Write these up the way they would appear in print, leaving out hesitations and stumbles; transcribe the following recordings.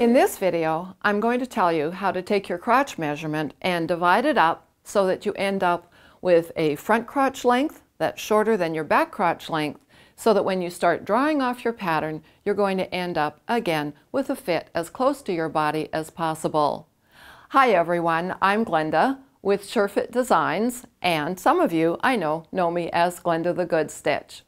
In this video, I'm going to tell you how to take your crotch measurement and divide it up so that you end up with a front crotch length that's shorter than your back crotch length, so that when you start drawing off your pattern, you're going to end up again with a fit as close to your body as possible. Hi everyone, I'm Glenda with SureFit Designs, and some of you I know me as Glenda the Good Stitch.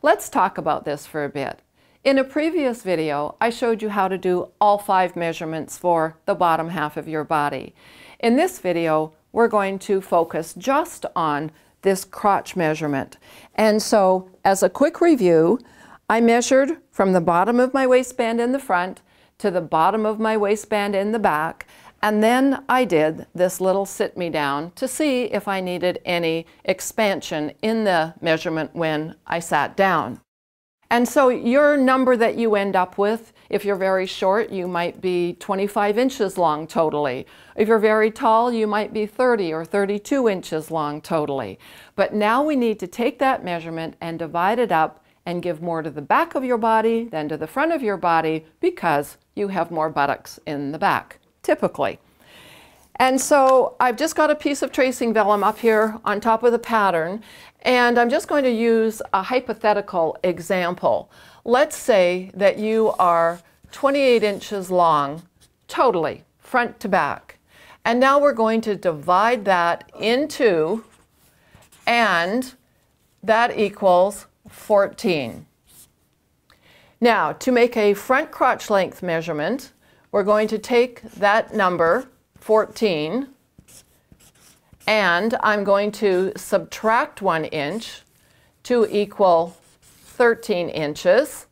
Let's talk about this for a bit. In a previous video, I showed you how to do all 5 measurements for the bottom half of your body. In this video, we're going to focus just on this crotch measurement. And so, as a quick review, I measured from the bottom of my waistband in the front to the bottom of my waistband in the back, and then I did this little sit-me-down to see if I needed any expansion in the measurement when I sat down. And so your number that you end up with, if you're very short, you might be 25 inches long totally. If you're very tall, you might be 30 or 32 inches long totally. But now we need to take that measurement and divide it up and give more to the back of your body than to the front of your body, because you have more buttocks in the back, typically. And so I've just got a piece of tracing vellum up here on top of the pattern, and I'm just going to use a hypothetical example. Let's say that you are 28 inches long, totally, front to back. And now we're going to divide that in 2, and that equals 14. Now, to make a front crotch length measurement, we're going to take that number, 14, and I'm going to subtract 1 inch to equal 13 inches.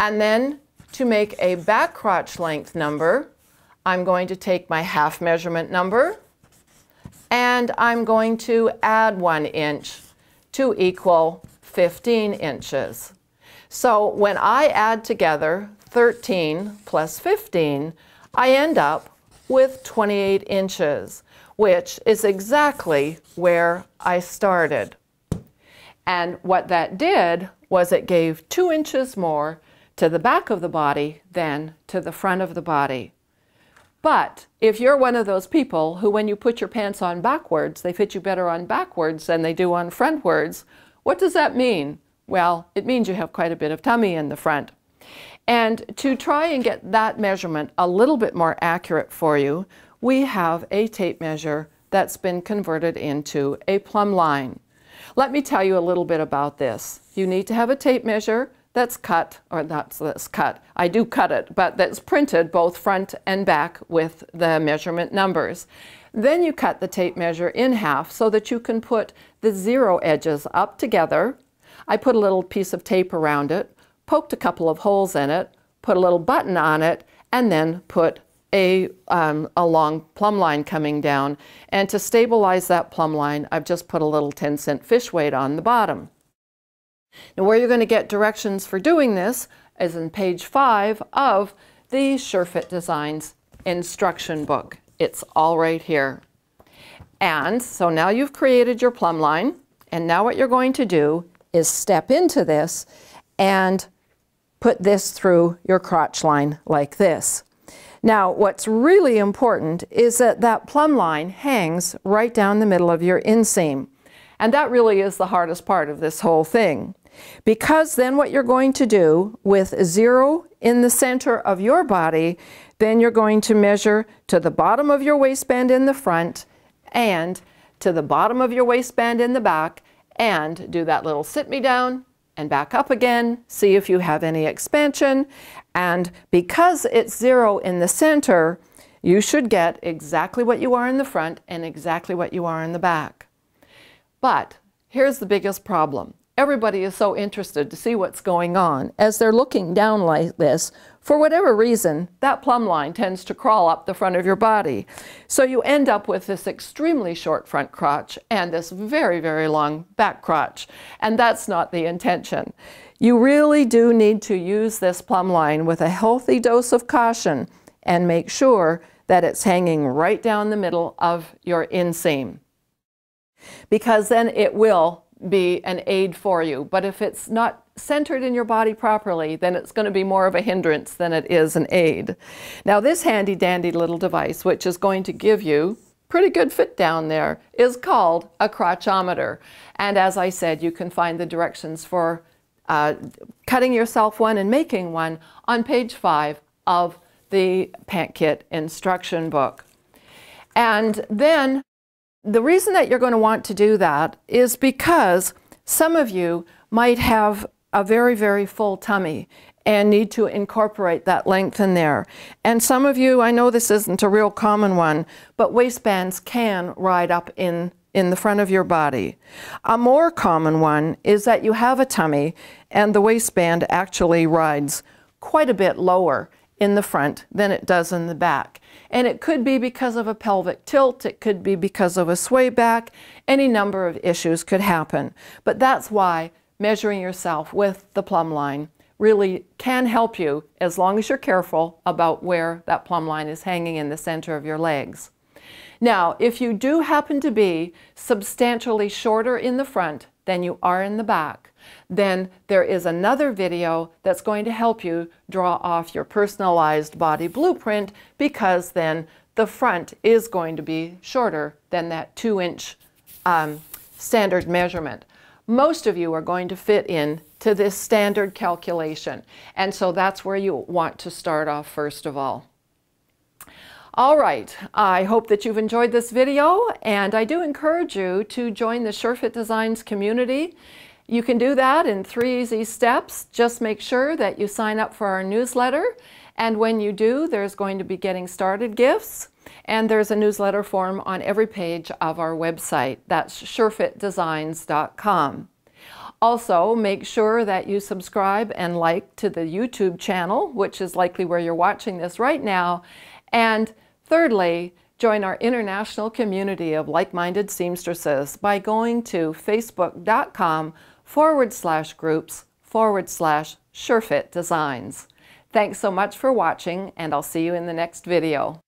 And then to make a back crotch length number, I'm going to take my half measurement number and I'm going to add 1 inch to equal 15 inches. So when I add together 13 plus 15, I end up with 28 inches, which is exactly where I started. And what that did was it gave 2 inches more to the back of the body than to the front of the body. But if you're one of those people who, when you put your pants on backwards, they fit you better on backwards than they do on frontwards, what does that mean? Well, it means you have quite a bit of tummy in the front. And to try and get that measurement a little bit more accurate for you, we have a tape measure that's been converted into a plumb line. Let me tell you a little bit about this. You need to have a tape measure that's cut, or that's cut, I do cut it, but that's printed both front and back with the measurement numbers. Then you cut the tape measure in half so that you can put the 0 edges up together. I put a little piece of tape around it, poked a couple of holes in it, put a little button on it, and then put a long plumb line coming down. And to stabilize that plumb line, I've just put a little 10-cent fish weight on the bottom. Now, where you're going to get directions for doing this is in page 5 of the SureFit Designs instruction book. It's all right here. And so now you've created your plumb line, and now what you're going to do is step into this and put this through your crotch line like this. Now, what's really important is that that plumb line hangs right down the middle of your inseam. And that really is the hardest part of this whole thing. Because then what you're going to do with 0 in the center of your body, then you're going to measure to the bottom of your waistband in the front and to the bottom of your waistband in the back, and do that little sit-me-down and back up again, see if you have any expansion. And because it's 0 in the center, you should get exactly what you are in the front and exactly what you are in the back. But here's the biggest problem. Everybody is so interested to see what's going on. As they're looking down like this, for whatever reason, that plumb line tends to crawl up the front of your body. So you end up with this extremely short front crotch and this very, very long back crotch. And that's not the intention. You really do need to use this plumb line with a healthy dose of caution and make sure that it's hanging right down the middle of your inseam, because then it will be an aid for you. But if it's not centered in your body properly, then it's going to be more of a hindrance than it is an aid. Now this handy dandy little device, which is going to give you pretty good fit down there, is called a crotchometer. And as I said, you can find the directions for cutting yourself one and making one on page 5 of the Pant Kit instruction book. And then the reason that you're going to want to do that is because some of you might have a very, very full tummy and need to incorporate that length in there. And some of you, I know this isn't a real common one, but waistbands can ride up in the front of your body. A more common one is that you have a tummy and the waistband actually rides quite a bit lower in the front than it does in the back. And it could be because of a pelvic tilt, it could be because of a sway back, any number of issues could happen. But that's why measuring yourself with the plumb line really can help you, as long as you're careful about where that plumb line is hanging in the center of your legs. Now, if you do happen to be substantially shorter in the front than you are in the back, then there is another video that's going to help you draw off your personalized body blueprint, because then the front is going to be shorter than that 2-inch standard measurement. Most of you are going to fit in to this standard calculation, and so that's where you want to start off first of all. All right, I hope that you've enjoyed this video, and I do encourage you to join the SureFit Designs community. You can do that in 3 easy steps. Just make sure that you sign up for our newsletter, and when you do, there's going to be getting started gifts, and there's a newsletter form on every page of our website. That's surefitdesigns.com. Also, make sure that you subscribe and like to the YouTube channel, which is likely where you're watching this right now. And thirdly, join our international community of like-minded seamstresses by going to facebook.com/groups/SureFit Designs. Thanks so much for watching, and I'll see you in the next video.